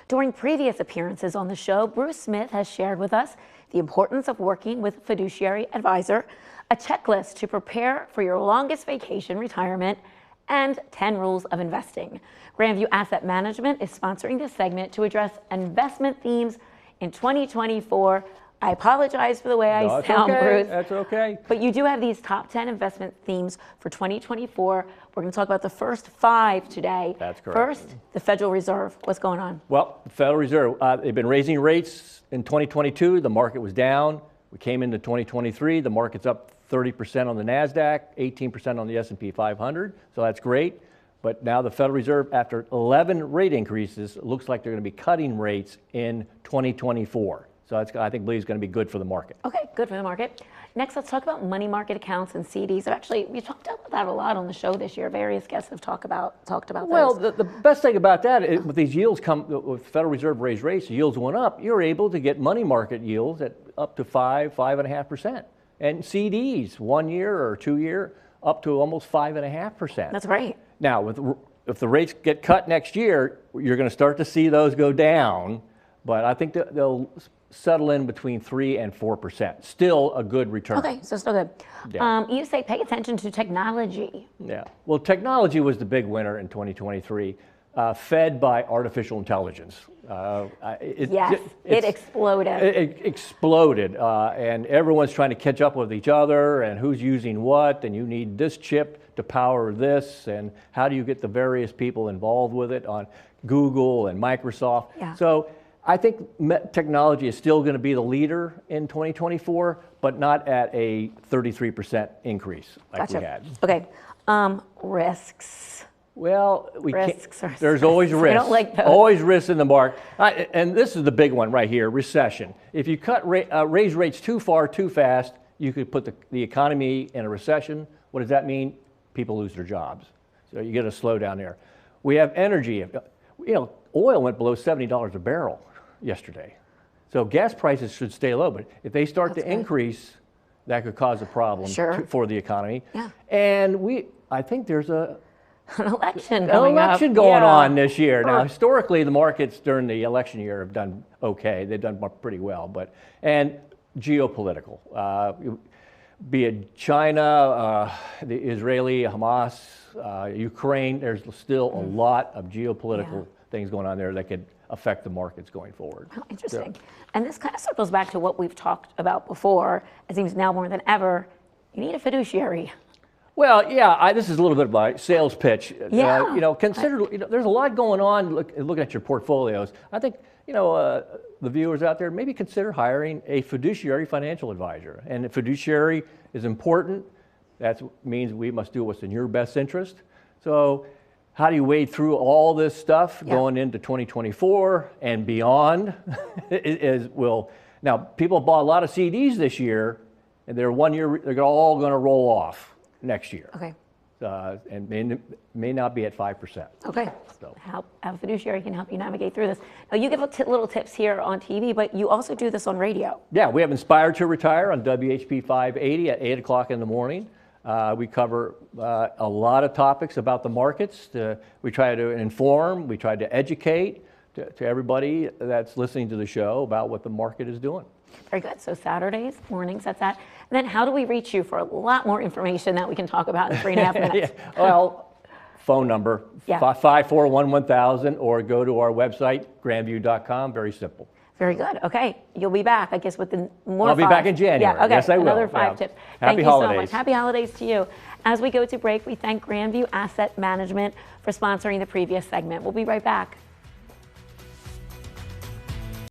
During previous appearances on the show, Bruce Smith has shared with us the importance of working with a fiduciary advisor, a checklist to prepare for your longest vacation retirement, and 10 rules of investing. GrandView Asset Management is sponsoring this segment to address investment themes in 2024. I apologize for the way I sound, Bruce. That's okay. But you do have these top 10 investment themes for 2024. We're going to talk about the first 5 today. That's correct. First, the Federal Reserve. What's going on? Well, the Federal Reserve, they've been raising rates in 2022. The market was down. We came into 2023. The market's up 30% on the NASDAQ, 18% on the S&P 500. So that's great. But now the Federal Reserve, after 11 rate increases, looks like they're going to be cutting rates in 2024. So that's, I believe it's going to be good for the market. Okay, good for the market. Next, let's talk about money market accounts and CDs. Actually, we talked about that a lot on the show this year. Various guests have talked about well, those. the best thing about that is with these yields with Federal Reserve raised rates, the yields went up. You're able to get money market yields at up to 5.5%, and CDs 1 year or 2 year up to almost 5.5%. That's right. Now, if the rates get cut next year, you're going to start to see those go down, but I think they'll settle in between 3 and 4%. Still a good return. Okay, so still good. Yeah. You say pay attention to technology. Yeah. Well, technology was the big winner in 2023, fed by artificial intelligence. It exploded. It exploded, and everyone's trying to catch up with each other, and who's using what, and you need this chip to power this, and how do you get the various people involved with it on Google and Microsoft. Yeah. So I think technology is still going to be the leader in 2024, but not at a 33% increase like we had. Okay, risks. Well, there's always risks. risks. I don't like those. Always risks in the market. And this is the big one right here, recession. If you raise rates too far, too fast, you could put the economy in a recession. What does that mean? People lose their jobs. So you get a slowdown there. We have energy. Oil went below $70 a barrel yesterday. So gas prices should stay low, but if they start to increase, that could cause a problem for the economy. Yeah. And I think there's an election going on this year. Now, historically, the markets during the election year have done okay. They've done pretty well, and geopolitical, be it China, the Israeli, Hamas, Ukraine, there's still a lot of geopolitical things going on there that could affect the markets going forward. Oh, interesting. So, and this kind of circles back to what we've talked about before. It seems now more than ever, you need a fiduciary. Well, yeah, this is a little bit of my sales pitch. Yeah. Consider, there's a lot going on looking at your portfolios. I think, the viewers out there, maybe consider hiring a fiduciary financial advisor. And a fiduciary is important. That means we must do what's in your best interest. So how do you wade through all this stuff going into 2024 and beyond? Now, people bought a lot of CDs this year, and they're all going to roll off next year. Okay. And may not be at 5%. Okay. So a fiduciary can help you navigate through this. Now, you give little tips here on TV, but you also do this on radio. Yeah, we have Inspired to Retire on WHP 580 at 8 o'clock in the morning. We cover a lot of topics about the markets. We try to inform, we try to educate to everybody that's listening to the show about what the market is doing. Very good. So Saturdays, mornings, that's that. And then how do we reach you for a lot more information that we can talk about in 3.5 minutes? Well, phone number, 541-1000, or go to our website, grandview.com. Very simple. Very good. Okay. You'll be back, I guess, with more I'll be back in January. Yeah, okay. Yes, I will. Another 5 tips. Happy Thank holidays. you so much. Happy holidays to you. As we go to break, we thank GrandView Asset Management for sponsoring the previous segment. We'll be right back.